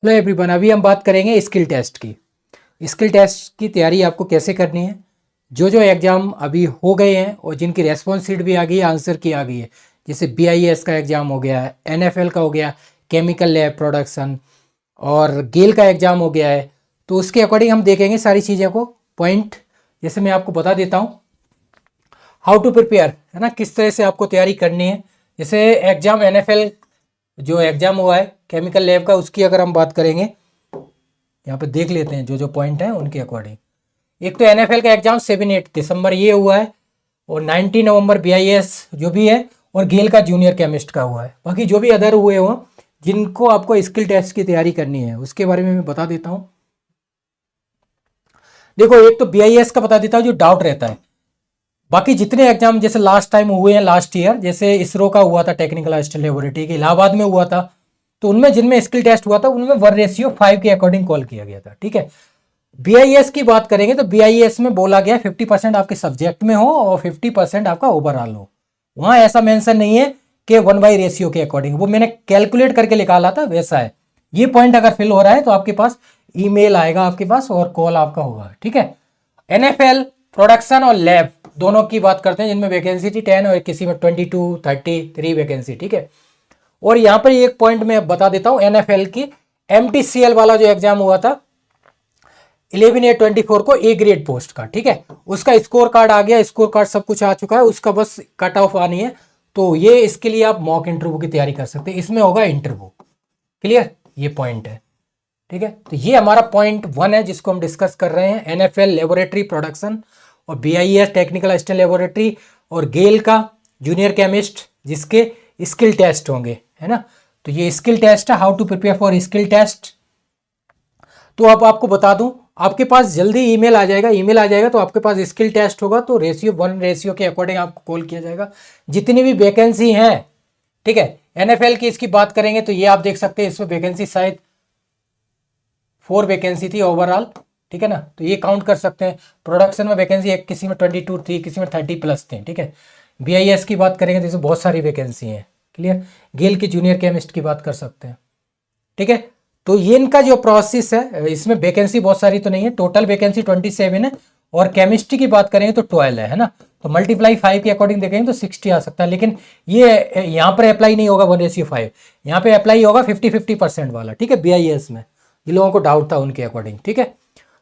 Hello everyone, अभी हम बात करेंगे स्किल टेस्ट की। स्किल टेस्ट की तैयारी आपको कैसे करनी है। जो एग्ज़ाम अभी हो गए हैं और जिनकी रेस्पॉन्स शीट भी आ गई है, आंसर की आ गई है, जैसे बीआईएस का एग्ज़ाम हो गया है, एनएफएल का हो गया, केमिकल लैब प्रोडक्शन, और गेल का एग्ज़ाम हो गया है। तो उसके अकॉर्डिंग हम देखेंगे सारी चीज़ों को पॉइंट। जैसे मैं आपको बता देता हूँ हाउ टू प्रिपेयर, है ना, किस तरह से आपको तैयारी करनी है। जैसे एग्ज़ाम एनएफएल जो एग्ज़ाम हुआ है केमिकल लैब का, उसकी अगर हम बात करेंगे, यहाँ पे देख लेते हैं जो पॉइंट हैं उनके अकॉर्डिंग। एक तो एनएफएल का एग्जाम 7-8 दिसंबर ये हुआ है, और 19 नवंबर बीआईएस जो भी है, और गेल का जूनियर केमिस्ट का हुआ है। बाकी जो भी अदर हुए हों जिनको आपको स्किल टेस्ट की तैयारी करनी है उसके बारे में मैं बता देता हूँ। देखो, एक तो बीआईएस का बता देता हूँ जो डाउट रहता है। बाकी जितने एग्जाम जैसे लास्ट टाइम हुए हैं, लास्ट ईयर, जैसे इसरो का हुआ था, टेक्निकल असिस्टेंट लेबोरेटरी के इलाहाबाद में हुआ था, तो उनमें जिनमें स्किल टेस्ट हुआ था उनमें 1:5 के अकॉर्डिंग कॉल किया गया था। ठीक है। बीआईएस की बात करेंगे तो बीआईएस में बोला गया 50% आपके सब्जेक्ट में हो और 50% आपका ओवरऑल हो। वहां ऐसा मेंशन नहीं है कि 1:रेशियो के अकॉर्डिंग, वो मैंने कैलकुलेट करके निकाला था, वैसा है। ये पॉइंट अगर फिल हो रहा है तो आपके पास ईमेल आएगा आपके पास और कॉल आपका होगा। ठीक है। एनएफएल प्रोडक्शन और लैब दोनों की बात करते हैं, जिनमें वैकेंसी थी 10 और किसी में 22-33 वैकेंसी। ठीक है। और यहां पर एक पॉइंट मैं बता देता हूं, एनएफएल की एमटीसीएल वाला जो एग्जाम हुआ था 11/8/24 को, ए ग्रेड पोस्ट का। ठीक है। उसका स्कोर कार्ड आ गया, स्कोर कार्ड सब कुछ आ चुका है, उसका बस कट ऑफ आनी है। तो ये इसके लिए आप मॉक इंटरव्यू की तैयारी कर सकते हैं, इसमें होगा इंटरव्यू। क्लियर, ये पॉइंट है। ठीक है। तो ये हमारा पॉइंट 1 है जिसको हम डिस्कस कर रहे हैं, एनएफएल लेबोरेटरी प्रोडक्शन, और बीआईएस टेक्निकल असिस्टेंट लेबोरेटरी, और गेल का जूनियर केमिस्ट जिसके स्किल टेस्ट होंगे, है ना। तो ये स्किल टेस्ट है, how to prepare for skill test. तो अब आपको बता दूं, आपके पास जल्दी ईमेल आ जाएगा, ईमेल आ जाएगा तो आपके पास स्किल टेस्ट होगा, तो 1:रेशियो के अकॉर्डिंग आपको कॉल किया जाएगा। जितनी भी वैकेंसी हैं, ठीक है, एनएफएल की इसकी बात करेंगे तो ये आप देख सकते हैं, इसमें वैकेंसी शायद 4 वैकेंसी थी ओवरऑल। ठीक है ना, तो ये काउंट कर सकते हैं। प्रोडक्शन में वैकेंसी एक, किसी में 22 थी, किसी में 30+ थे। ठीक है। बीआईएस की बात करेंगे तो इसमें बहुत सारी वैकेंसी हैं। क्लियर। गेल के जूनियर केमिस्ट की बात कर सकते हैं। ठीक है। तो ये इनका जो प्रोसेस है, इसमें वैकेंसी बहुत सारी तो नहीं है, टोटल वैकेंसी 27 है, और केमिस्ट्री की बात करेंगे तो 12 है ना। तो मल्टीप्लाई 5 के अकॉर्डिंग देखेंगे तो 60 आ सकता है, लेकिन ये यहाँ पर अप्लाई नहीं होगा 1:5, यहाँ पे अप्लाई होगा 50-50% वाला। ठीक है। बीआईएस में जिन लोगों को डाउट था उनके अकॉर्डिंग। ठीक है।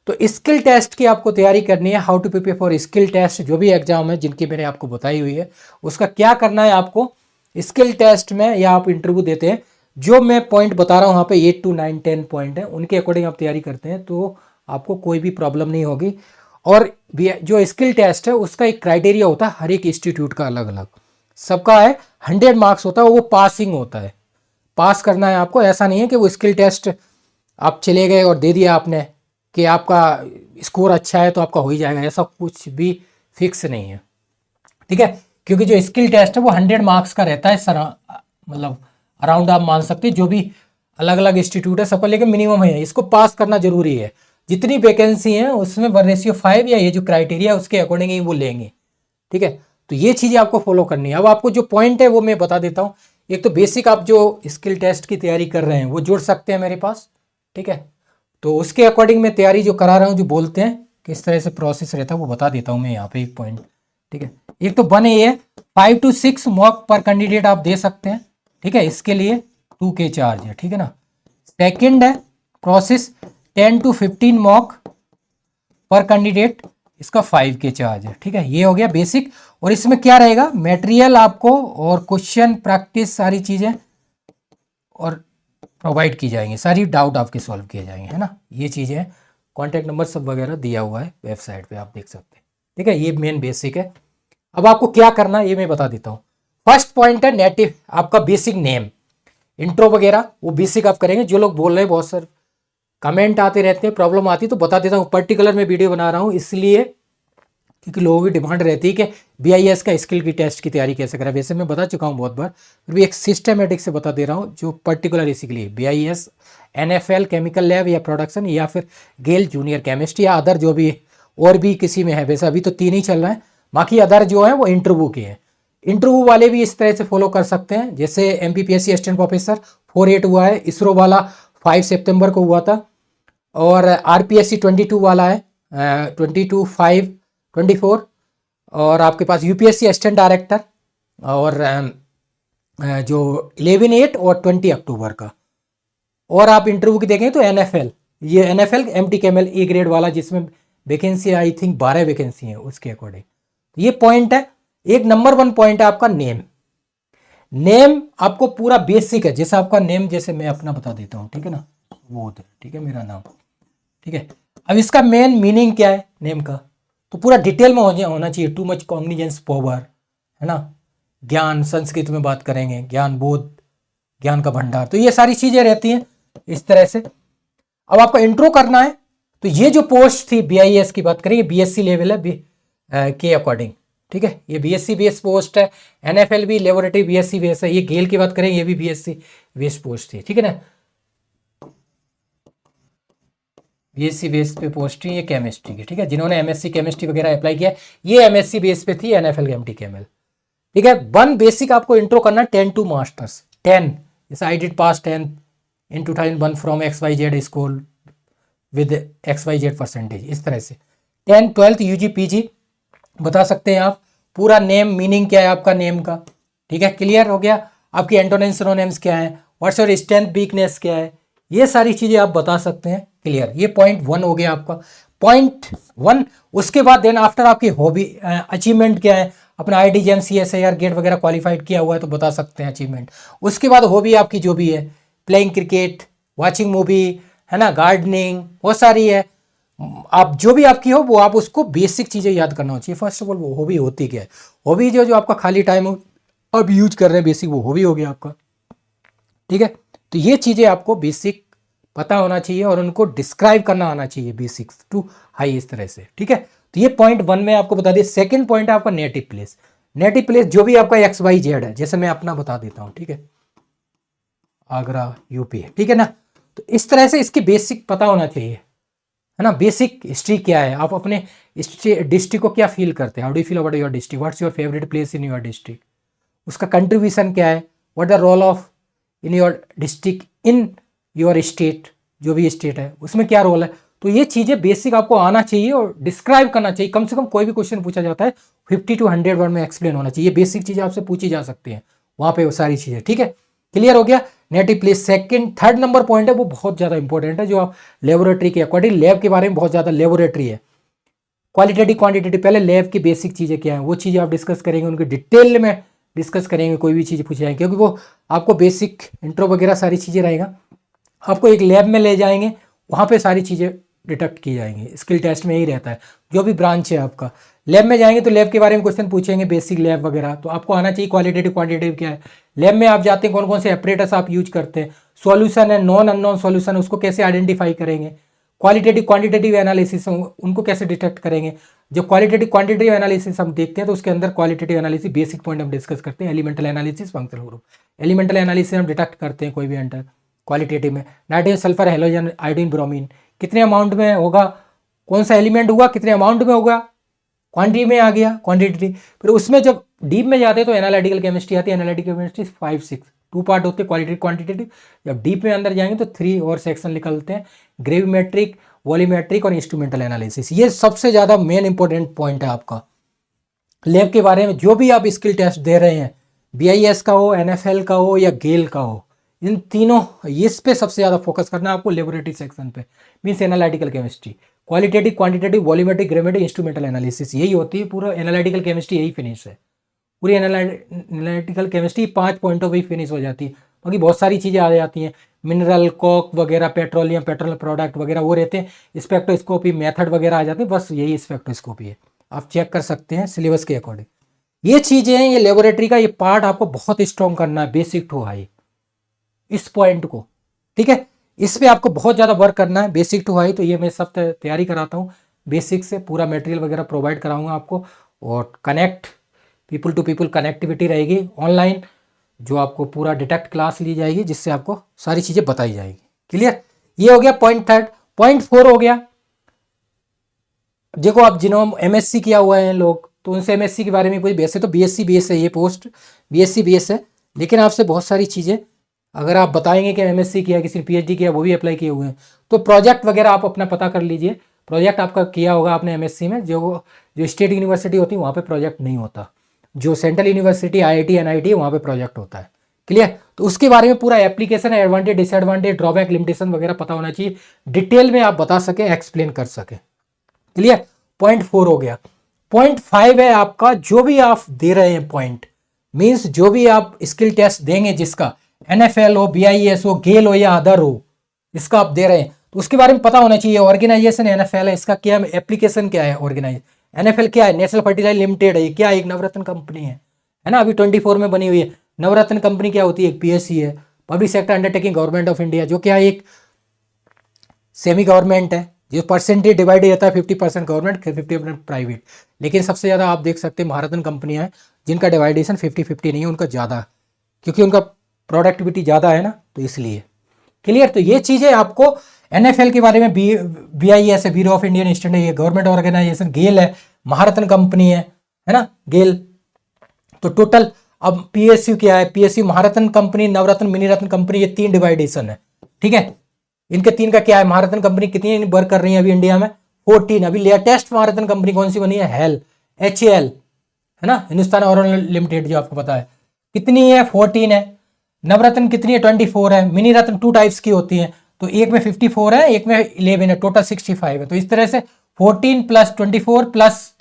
तो स्किल टेस्ट की आपको तैयारी करनी है, how to prepare for skill test. जो भी एग्जाम है जिनकी मैंने आपको बताई हुई है, उसका क्या करना है आपको स्किल टेस्ट में, या आप इंटरव्यू देते हैं, जो मैं पॉइंट बता रहा हूँ वहाँ पे 8 to 9 10 पॉइंट है, उनके अकॉर्डिंग आप तैयारी करते हैं तो आपको कोई भी प्रॉब्लम नहीं होगी। और जो स्किल टेस्ट है उसका एक क्राइटेरिया होता है, हर एक इंस्टीट्यूट का अलग अलग, सबका है। 100 मार्क्स होता है, वो पासिंग होता है, पास करना है आपको। ऐसा नहीं है कि वो स्किल टेस्ट आप चले गए और दे दिया आपने कि आपका स्कोर अच्छा है तो आपका हो ही जाएगा, ऐसा कुछ भी फिक्स नहीं है। ठीक है। क्योंकि जो स्किल टेस्ट है वो 100 मार्क्स का रहता है, मतलब अराउंड आप मान सकते हैं, जो भी अलग अलग इंस्टीट्यूट है सबका, लेकिन मिनिमम है, इसको पास करना जरूरी है। जितनी वैकेंसी है उसमें 1:5 या ये जो क्राइटेरिया है उसके अकॉर्डिंग ही वो लेंगे। ठीक है। तो ये चीज़ें आपको फॉलो करनी है। अब आपको जो पॉइंट है वो मैं बता देता हूँ। एक तो बेसिक आप जो स्किल टेस्ट की तैयारी कर रहे हैं वो जुड़ सकते हैं मेरे पास। ठीक है। तो उसके अकॉर्डिंग मैं तैयारी जो करा रहा हूँ, जो बोलते हैं किस तरह से प्रोसेस रहता है वो बता देता हूँ मैं यहाँ पे एक पॉइंट। ठीक है। एक तो 1A है, 5 to 6 मॉक पर कैंडिडेट आप दे सकते हैं। ठीक है। इसके लिए 2K चार्ज है। ठीक है ना। सेकंड है प्रोसेस 10 to 15 मॉक पर कैंडिडेट, इसका 5K चार्ज है। ठीक है। ये हो गया बेसिक। और इसमें क्या रहेगा, मटेरियल आपको और क्वेश्चन प्रैक्टिस सारी चीज़ें और प्रोवाइड की जाएंगी, सारी डाउट आपके सॉल्व किए जाएंगे, है ना। ये चीज़ें, कॉन्टैक्ट नंबर सब वगैरह दिया हुआ है वेबसाइट पे, आप देख सकते हैं। ठीक है। ये मेन बेसिक है। अब आपको क्या करना है ये मैं बता देता हूँ। फर्स्ट पॉइंट है नेटिव, आपका बेसिक नेम, इंट्रो वगैरह वो बेसिक आप करेंगे। जो लोग बोल रहे हैं, बहुत सारे कमेंट आते रहते हैं, प्रॉब्लम आती है, तो बता देता हूँ। पर्टिकुलर मैं वीडियो बना रहा हूँ इसलिए क्योंकि लोगों की डिमांड रहती है कि बीआईएस का स्किल की टेस्ट की तैयारी कैसे करें। वैसे मैं बता चुका हूँ बहुत बार, फिर भी एक सिस्टमेटिक से बता दे रहा हूँ जो पर्टिकुलर इसी के लिए, बीआईएस, एनएफएल केमिकल लैब या प्रोडक्शन, या फिर गेल जूनियर केमिस्ट, या अदर जो भी और भी किसी में है। वैसे अभी तो 3 ही चल रहा है, बाकी अदर जो है वो इंटरव्यू के हैं। इंटरव्यू वाले भी इस तरह से फॉलो कर सकते हैं, जैसे एमपीपीएससी असिस्टेंट प्रोफेसर 4/8 हुआ है, इसरो वाला 5 सितंबर को हुआ था। और RPSC 22 वाला है 22/5/24। और आपके पास UPSC असिस्टेंट डायरेक्टर और जो 11/8 और 20 अक्टूबर का। और आप इंटरव्यू की देखें तो NFL, ये NFL MT camel A grade वाला, जिसमें वैकेंसी आई थिंक 12 वैकेंसी है उसके अकॉर्डिंग। ये पॉइंट है। एक नंबर 1 पॉइंट है आपका नेम। नेम आपको पूरा बेसिक है, जैसे आपका नेम, जैसे मैं अपना बता देता हूँ, ठीक है ना, वो ठीक है मेरा नाम, ठीक है। अब इसका मेन मीनिंग क्या है नेम का, तो पूरा डिटेल में होना चाहिए। टू मच कॉग्निजेंस पावर, है ना, ज्ञान, संस्कृत में बात करेंगे, ज्ञान बोध, ज्ञान का भंडार, तो ये सारी चीजें रहती हैं इस तरह से। अब आपको इंट्रो करना है, तो ये जो पोस्ट थी BIS की बात करेंगे, BSc लेवल है के अकॉर्डिंग, ठीक है। ये BSc बेस पोस्ट है। NFL भी लेबोरेटरी BSc बेस है। ये गेल की बात करें, ये भी BSc बेस पोस्ट थी, ठीक है ना। BSc बेस पे पोस्ट थी ये केमिस्ट्री की, ठीक है। जिन्होंने MSc केमिस्ट्री वगैरह अप्लाई किया, ये MSc बेस पे थी, NFL MT केमल, ठीक है। 1 बेसिक आपको इंट्रो करना, 10 टू मास्टर्स। 10 जैसे I did pass 10 in 2001 from XYZ school with XYZ percentage, इस तरह से। 10 12th UG PG बता सकते हैं आप। पूरा नेम, मीनिंग क्या है आपका नेम का, ठीक है, क्लियर हो गया। आपकी एंटोनिम्स सिनोनिम्स क्या है, व्हाट्स योर स्ट्रेंथ वीकनेस क्या है, ये सारी चीज़ें आप बता सकते हैं, क्लियर। ये पॉइंट 1 हो गया आपका, पॉइंट 1। उसके बाद देन आफ्टर आपकी हॉबी, अचीवमेंट क्या है, अपना IIT JAM CSIR गेट वगैरह क्वालिफाइड किया हुआ है तो बता सकते हैं अचीवमेंट। उसके बाद हॉबी आपकी जो भी है, प्लेइंग क्रिकेट, वॉचिंग मूवी, है ना, गार्डनिंग, बहुत सारी है। आप जो भी आपकी हो वो आप उसको बेसिक चीज़ें याद करना चाहिए। फर्स्ट ऑफ ऑल वो हॉबी होती क्या है, हॉबी जो आपका खाली टाइम हो अब यूज कर रहे हैं बेसिक, वो हॉबी हो गया आपका, ठीक है। तो ये चीज़ें आपको बेसिक पता होना चाहिए और उनको डिस्क्राइब करना आना चाहिए, बेसिक टू हाई, इस तरह से, ठीक है। तो ये पॉइंट 1 में आपको बता दिया। सेकंड पॉइंट है आपका नेटिव प्लेस। नेटिव प्लेस जो भी आपका XYZ है, जैसे मैं अपना बता देता हूँ, ठीक है, आगरा UP है, ठीक है ना। तो इस तरह से इसकी बेसिक पता होना चाहिए, है ना। बेसिक हिस्ट्री क्या है, आप अपने डिस्ट्रिक्ट को क्या फील करते हैं, how do you feel about your district, what's your favourite place in your district, उसका कंट्रीब्यूशन क्या है, what the role of in your district in your state, जो भी स्टेट है उसमें क्या रोल है। तो ये चीज़ें बेसिक आपको आना चाहिए और डिस्क्राइब करना चाहिए। कम से कम कोई भी क्वेश्चन पूछा जाता है 50 to 100 वर्ड में एक्सप्लेन होना चाहिए। बेसिक चीज़ें आपसे पूछी जा सकती हैं वहाँ पे, वो सारी चीज़ें, ठीक है, क्लियर हो गया। Native place second. Third number point है वो बहुत ज़्यादा इंपॉर्टेंट है, जो आप लेबोरेटरी के अकॉर्डिंग, लैब के बारे में बहुत ज़्यादा, लेबोरेटरी है क्वालिटेटिव क्वांटिटेटिव। पहले लैब की बेसिक चीज़ें क्या है वो चीज़ें आप डिस्कस करेंगे, उनकी डिटेल में डिस्कस करेंगे, कोई भी चीज़ पूछ जाएंगे, क्योंकि वो आपको बेसिक इंट्रो वगैरह सारी चीज़ें रहेगा। आपको एक लैब में ले जाएंगे, वहाँ पे सारी चीज़ें डिटेक्ट की जाएंगी। स्किल टेस्ट में यही रहता है, जो भी ब्रांच है आपका, लैब में जाएंगे तो लैब के बारे में क्वेश्चन पूछेंगे, बेसिक लैब वगैरह, तो आपको आना चाहिए क्वालिटेटिव क्वांटिटेटिव क्या है। लैब में आप जाते हैं, कौन कौन से एपरेटस आप यूज करते हैं, सॉल्यूशन है, नॉन अननोन सॉल्यूशन, उसको कैसे आइडेंटिफाई करेंगे, क्वालिटेटिव क्वांटिटेटिव एनालिसिस उनको कैसे डिटेक्ट करेंगे। जो क्वालिटेटिव क्वांटिटेटिव एनालिसिस हम देखते हैं तो उसके अंदर क्वालिटेटिव एनालिसिस बेसिक पॉइंट हम डिस्कस करते हैं, elemental analysis, functional group. Elemental analysis हम डिटेक्ट करते हैं कोई भी एंटर क्वालिटेटिव में, nitrogen sulphur halogen iodine bromine कितने अमाउंट में होगा, कौन सा एलिमेंट हुआ, कितने अमाउंट में होगा, क्वांटिटी में आ गया, क्वांटिटी। फिर उसमें जब डीप में जाते हैं तो एनालिटिकल केमिस्ट्री आती है। एनालिटिकल केमिस्ट्री 5-6 2 पार्ट होते हैं, क्वालिटेटिव क्वांटिटेटिव। जब डीप में अंदर जाएंगे तो 3 और सेक्शन निकलते हैं, ग्रेविमेट्रिक, वॉल्यूमेट्रिक और इंस्ट्रूमेंटल एनालिसिस। ये सबसे ज़्यादा मेन इंपॉर्टेंट पॉइंट है आपका लैब के बारे में। जो भी आप स्किल टेस्ट दे रहे हैं, BIS का हो, NFL का हो या गेल का हो, इन तीनों इस पे सबसे ज़्यादा फोकस करना है आपको, लेबोरेटरी सेक्शन पे, means analytical chemistry, qualitative quantitative volumetric gravimetric instrumental analysis, यही होती है पूरा एनालिटिकल केमिस्ट्री, यही फिनिश है पूरी एनालिटिकल केमिस्ट्री। 5 पॉइंटों पर ही फिनिश हो जाती है, बाकी बहुत सारी चीज़ें आ जाती हैं, मिनरल, कोक वगैरह, पेट्रोलियम, पेट्रोल प्रोडक्ट वगैरह वो रहते हैं, स्पेक्ट्रोस्कोपी मेथड वगैरह आ जाते हैं, बस यही स्पेक्ट्रोस्कोपी है, आप चेक कर सकते हैं सिलेबस के अकॉर्डिंग। ये चीज़ें हैं, ये लेबोरेटरी का ये पार्ट आपको बहुत स्ट्रॉन्ग करना है, बेसिक टू हाई, इस पॉइंट को, ठीक है। इस पे आपको बहुत ज़्यादा वर्क करना है, बेसिक टू हाई। तो ये मैं सब तैयारी कराता हूँ, बेसिक से पूरा मटेरियल वगैरह प्रोवाइड कराऊंगा आपको, और connect people to people connectivity रहेगी ऑनलाइन, जो आपको पूरा डिटेक्ट क्लास ली जाएगी, जिससे आपको सारी चीज़ें बताई जाएगी, क्लियर। ये हो गया पॉइंट 3। पॉइंट 4 हो गया, देखो आप जिन्होंने MSc किया हुआ है लोग, तो उनसे MSc के बारे में कोई बेस है तो BSc बेस है, ये पोस्ट BSc बेस है, लेकिन आपसे बहुत सारी चीज़ें अगर आप बताएंगे कि एमएससी किया, किसी ने पीएचडी किया, वो भी अप्लाई किए हुए हैं, तो प्रोजेक्ट वगैरह आप अपना पता कर लीजिए। प्रोजेक्ट आपका किया होगा आपने एमएससी में, जो जो स्टेट यूनिवर्सिटी होती है वहाँ पे प्रोजेक्ट नहीं होता, जो सेंट्रल यूनिवर्सिटी आईआईटी एनआईटी है वहाँ पे प्रोजेक्ट होता है। क्लियर? तो उसके बारे में पूरा application, advantage, disadvantage, drawback, limitation वगैरह पता होना चाहिए, डिटेल में आप बता सके, एक्सप्लेन कर सके। क्लियर? पॉइंट 4 हो गया। पॉइंट 5 है आपका, जो भी आप दे रहे हैं पॉइंट, मीन्स जो भी आप स्किल टेस्ट देंगे, जिसका एनएफएल हो, बीआईएस हो, गेल हो या अदर हो, इसका आप दे रहे हैं, तो उसके बारे में पता होना चाहिए। ऑर्गेनाइजेशन एनएफएल है, इसका क्या एप्लीकेशन क्या है, ऑर्गेनाइज एनएफएल क्या है, नेशनल फर्टिलाइजर लिमिटेड है, क्या एक नवरत्न कंपनी है ना, अभी 24 में बनी हुई है। नवरत्न कंपनी क्या होती है, एक पीएससी है, public sector undertaking government of India, जो क्या एक सेमी गवर्नमेंट है, जो परसेंटेज डिवाइड रहता है 50% गवर्नमेंट, 50% प्राइवेट। लेकिन सबसे ज़्यादा आप देख सकते हैं महारत्न कंपनियां हैं जिनका डिवाइडेशन 50-50 नहीं है, उनका ज़्यादा, क्योंकि उनका प्रोडक्टिविटी ज़्यादा है ना, तो इसलिए। क्लियर? तो ये चीज़ें आपको एनएफएल के बारे में, बीआईएस है, ब्यूरो ऑफ इंडियन स्टैंडर्ड, ये गवर्नमेंट ऑर्गेनाइजेशन, गेल है, महारत्न कंपनी है ना, गेल। तो टोटल अब पीएसयू क्या है, पीएसयू महारत्न कंपनी, नवरत्न, मिनी रत्न कंपनी, ये 3 डिवाइडेशन है। ठीक है? इनके 3 का क्या है, महारत्न कंपनी कितनी वर्क कर रही है अभी इंडिया में, 14। अभी लेटेस्ट महारत्न कंपनी कौन सी बनी है, हेल, HAL है ना, हिंदुस्तान ऑयल लिमिटेड, जो आपको पता है कितनी है, 14 है। नवरत्न कितनी है, 24 है। मिनी रत्न 2 टाइप्स की होती है, तो एक में 54 है, एक में 11 है, टोटल 65 है। तो इस तरह से 14 + 24 +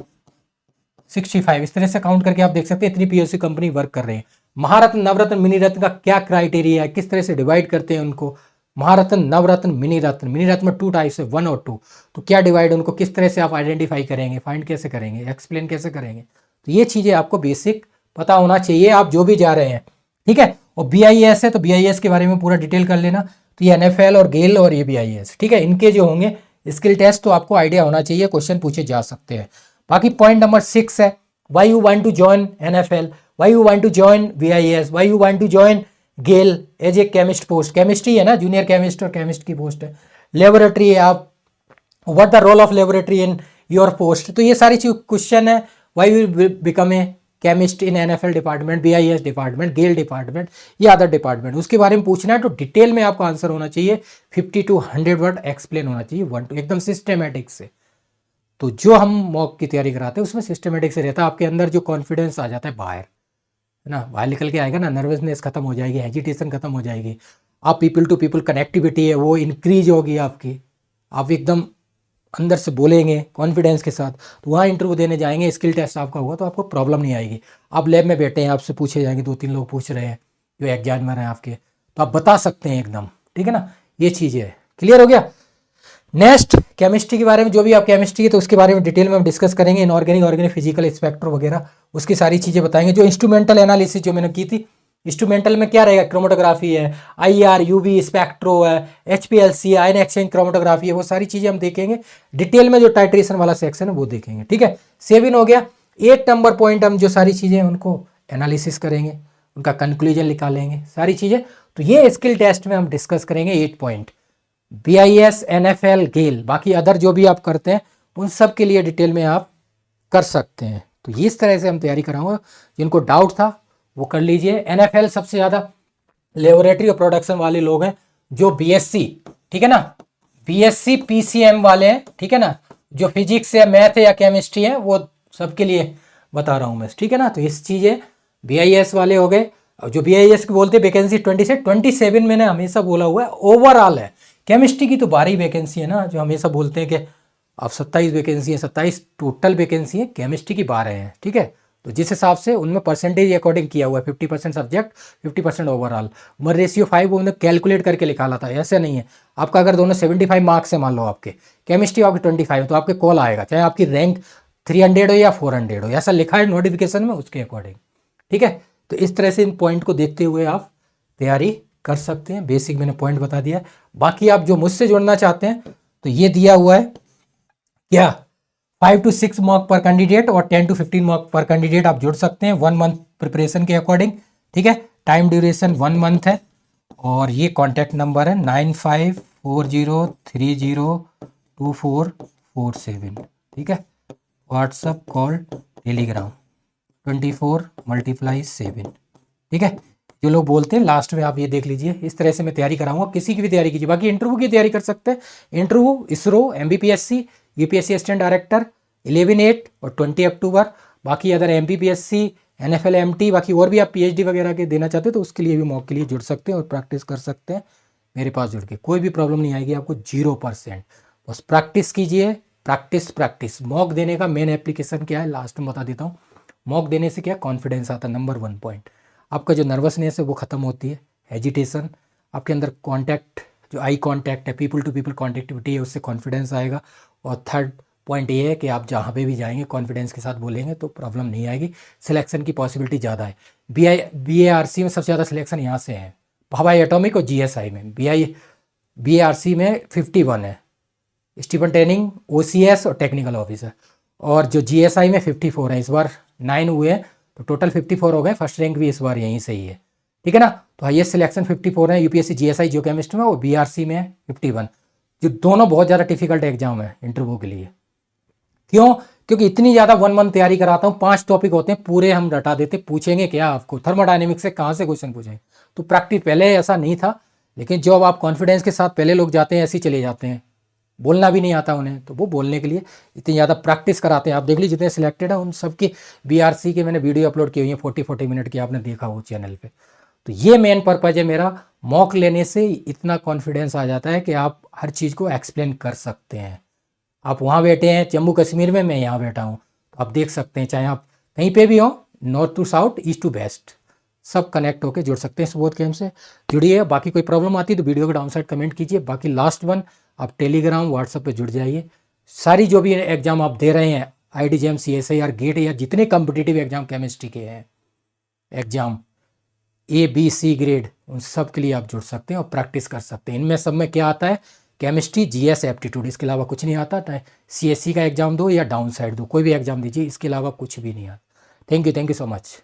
65, इस तरह से काउंट करके आप देख सकते हैं इतनी पीएसयू कंपनी वर्क कर रही है। महारत्न, नवरत्न, मिनी रत्न का क्या क्राइटेरिया है, किस तरह से डिवाइड करते हैं उनको, महारत्न, नवरत्न, मिनी रत्न। मिनी रत्न में 2 टाइप्स है, 1 और 2, तो क्या डिवाइड, उनको किस तरह से आप आइडेंटिफाई करेंगे, फाइंड कैसे करेंगे, एक्सप्लेन कैसे करेंगे, तो ये चीज़ें आपको बेसिक पता होना चाहिए, आप जो भी जा रहे हैं। ठीक है? और बीआईएस है, तो बीआईएस के बारे में पूरा डिटेल कर लेना। तो ये एनएफएल और गेल और ये बीआईएस, ठीक है, इनके जो होंगे स्किल टेस्ट, तो आपको आइडिया होना चाहिए, क्वेश्चन पूछे जा सकते हैं। बाकी पॉइंट नंबर 6 है, why you want to join NFL, why you want to join BIS, why you want to join GAIL as a chemist post, chemistry है ना, जूनियर केमिस्ट और केमिस्ट की पोस्ट है। लेबोरेटरी है, आप what the role of laboratory in your post, तो ये सारी चीज क्वेश्चन है। Why you become a chemist in NFL department, BIS department, GAIL department या अदर डिपार्टमेंट, उसके बारे में पूछना है, तो डिटेल में आपका आंसर होना चाहिए, 50 to 100 वर्ड एक्सप्लेन होना चाहिए, 1 to एकदम सिस्टमेटिक से। तो जो हम मॉक की तैयारी कराते हैं उसमें सिस्टमेटिक से रहता है, आपके अंदर जो कॉन्फिडेंस आ जाता है बाहर, है ना, बाहर निकल के आएगा ना, नर्वसनेस खत्म हो जाएगी, हेजिटेशन खत्म हो जाएगी, आप पीपल टू पीपल कनेक्टिविटी है वो इंक्रीज होगी आपकी, आप एकदम अंदर से बोलेंगे कॉन्फिडेंस के साथ, तो वहाँ इंटरव्यू देने जाएंगे, स्किल टेस्ट आपका हुआ तो आपको प्रॉब्लम नहीं आएगी। आप लैब में बैठे हैं, आपसे पूछे जाएंगे, 2-3 लोग पूछ रहे हैं जो एग्जामिनर हैं आपके, तो आप बता सकते हैं एकदम। ठीक है ना, ये चीज़ें है। क्लियर हो गया? नेक्स्ट केमिस्ट्री के बारे में, जो भी आप केमिस्ट्री है तो उसके बारे में डिटेल में हम डिस्कस करेंगे, इनऑर्गेनिक, ऑर्गेनिक, फिजिकल, स्पेक्ट्रो वगैरह, उसकी सारी चीज़ें बताएंगे। जो इंस्ट्रूमेंटल एनालिसिस जो मैंने की थी, इंस्ट्रूमेंटल में क्या रहेगा, क्रोमेटोग्राफी है, IR, UV, स्पेक्ट्रो है, HPLC, आयन एक्सचेंज क्रोमेटोग्राफी है, वो सारी चीज़ें हम देखेंगे डिटेल में। जो टाइट्रेशन वाला सेक्शन है वो देखेंगे। ठीक है, 7 हो गया। 8 नंबर पॉइंट, हम जो सारी चीज़ें उनको एनालिसिस करेंगे, उनका कंक्लूजन निकालेंगे, सारी चीज़ें, तो ये स्किल टेस्ट में हम डिस्कस करेंगे 8 पॉइंट, BIS, NFL, गेल, बाकी अदर जो भी आप करते हैं उन सब के लिए डिटेल में आप कर सकते हैं। तो इस तरह से हम तैयारी कराऊंगा, जिनको डाउट था वो कर लीजिए। NFL सबसे ज़्यादा लेबोरेटरी और प्रोडक्शन वाले लोग हैं, जो BSc, ठीक है ना, BSc PCM वाले हैं, ठीक है ना, जो फिजिक्स है, मैथ है या केमिस्ट्री है, वो सबके लिए बता रहा हूँ मैं। ठीक है ना, तो इस चीज़ें BIS वाले हो गए। और जो BIS की बोलते हैं वैकेंसी 20 से 27 मैंने हमेशा बोला हुआ है, ओवरऑल है। केमिस्ट्री की तो 12 वैकेंसी है ना, जो हमेशा बोलते हैं कि अब 27 वैकेंसी है, 27 टोटल वैकेंसी है, केमिस्ट्री की 12 हैं। ठीक है, तो जिस हिसाब से उनमें परसेंटेज अकॉर्डिंग किया हुआ है, 50% सब्जेक्ट, 50% ओवरऑल। मगर रेशियो 5 उन्होंने कैलकुलेट करके निकाला था, ऐसे नहीं है। आपका अगर दोनों 75 मार्क्स है, मान लो आपके केमिस्ट्री आपके 25 है, तो आपके कॉल आएगा, चाहे आपकी रैंक 300 हो या 400 हो, ऐसा लिखा है नोटिफिकेशन में, उसके अकॉर्डिंग। ठीक है, तो इस तरह से इन पॉइंट को देखते हुए आप तैयारी कर सकते हैं। बेसिक मैंने पॉइंट बता दिया। बाकी आप जो मुझसे जुड़ना चाहते हैं तो ये दिया हुआ है क्या, 5 to 6 मार्क पर कैंडिडेट और 10 to 15 मार्क पर कैंडिडेट आप जुड़ सकते हैं 1 मंथ प्रिपरेशन के अकॉर्डिंग। ठीक है, टाइम ड्यूरेशन 1 मंथ है। और ये कॉन्टैक्ट नंबर है 9540302447। ठीक है, व्हाट्सअप, कॉल, टेलीग्राम 24 × 7। ठीक है, जो लोग बोलते हैं लास्ट में आप ये देख लीजिए, इस तरह से मैं तैयारी कराऊंगा। किसी की भी तैयारी कीजिए, बाकी इंटरव्यू की तैयारी कर सकते हैं। Interview ISRO, MBPSC, UPSC assistant director 11/8 और 20 अक्टूबर। बाकी अगर MPPSC, NFL, MT, बाकी और भी आप PhD वगैरह के देना चाहते हैं तो उसके लिए भी मॉक के लिए जुड़ सकते हैं और प्रैक्टिस कर सकते हैं मेरे पास जुड़ के। कोई भी प्रॉब्लम नहीं आएगी आपको, 0%। बस प्रैक्टिस कीजिए, प्रैक्टिस प्रैक्टिस। मॉक देने का मेन एप्लीकेशन क्या है लास्ट में बता देता हूँ। मॉक देने से क्या कॉन्फिडेंस आता है, नंबर 1 पॉइंट। आपका जो नर्वसनेस है वो ख़त्म होती है, हेजिटेशन, आपके अंदर कॉन्टैक्ट, जो आई कॉन्टैक्ट है, पीपल टू पीपल कॉन्टेक्टिविटी है, उससे कॉन्फिडेंस आएगा। और थर्ड पॉइंट ये है कि आप जहाँ पे भी जाएंगे कॉन्फिडेंस के साथ बोलेंगे तो प्रॉब्लम नहीं आएगी, सिलेक्शन की पॉसिबिलिटी ज़्यादा है। BARC में सबसे ज़्यादा सिलेक्शन यहाँ से है, हवाई एटॉमिक और GSI में। BARC में 51 है, स्टीफन ट्रेनिंग, OCS और टेक्निकल ऑफिसर। और जो GSI में 54 है, इस बार 9 हुए हैं तो टोटल 54 हो गए। फर्स्ट रैंक भी इस बार यहीं से ही है, ठीक है ना। तो हाईएस्ट सिलेक्शन 54 है UPSC GSI जियो केमिस्ट में, और BRC में 51। जो दोनों बहुत ज़्यादा डिफिकल्ट एग्जाम है इंटरव्यू के लिए। क्यों? क्योंकि इतनी ज़्यादा 1 मंथ तैयारी कराता हूँ, 5 टॉपिक होते हैं पूरे, हम रटा देते। पूछेंगे क्या आपको, थर्मोडायनेमिक्स से कहाँ से क्वेश्चन पूछेंगे। तो प्रैक्टिस पहले ऐसा नहीं था, लेकिन जो अब आप कॉन्फिडेंस के साथ पहले लोग जाते हैं ऐसे ही चले जाते हैं, बोलना भी नहीं आता उन्हें, तो वो बोलने के लिए इतनी ज़्यादा प्रैक्टिस कराते हैं। आप देख लीजिए जितने सिलेक्टेड हैं उन सब की BRC के मैंने वीडियो अपलोड की हुई है, 40-40 मिनट की, आपने देखा हो चैनल पे। तो ये मेन पर्पज़ है मेरा। मॉक लेने से इतना कॉन्फिडेंस आ जाता है कि आप हर चीज़ को एक्सप्लेन कर सकते हैं। आप वहाँ बैठे हैं जम्मू कश्मीर में, मैं यहाँ बैठा हूँ, तो आप देख सकते हैं, चाहे आप कहीं पे भी हो, north to south, east to west, सब कनेक्ट होकर जुड़ सकते हैं इस बोध गेम से। जुड़िए, बाकी कोई प्रॉब्लम आती है तो वीडियो के डाउन साइड कमेंट कीजिए। बाकी लास्ट वन, आप टेलीग्राम, व्हाट्सएप पे जुड़ जाइए। सारी जो भी एग्जाम आप दे रहे हैं, IDGM, CSIR, गेट, या जितने कम्पिटिटिव एग्जाम केमिस्ट्री के हैं, exam A, B, C grade, उन सब के लिए आप जुड़ सकते हैं और प्रैक्टिस कर सकते हैं। इनमें सब में क्या आता है, केमिस्ट्री, GS, एप्टीट्यूड, इसके अलावा कुछ नहीं आता। CSC का एग्जाम दो या डाउन साइड दो, कोई भी एग्जाम दीजिए, इसके अलावा कुछ भी नहीं आता। Thank you so much.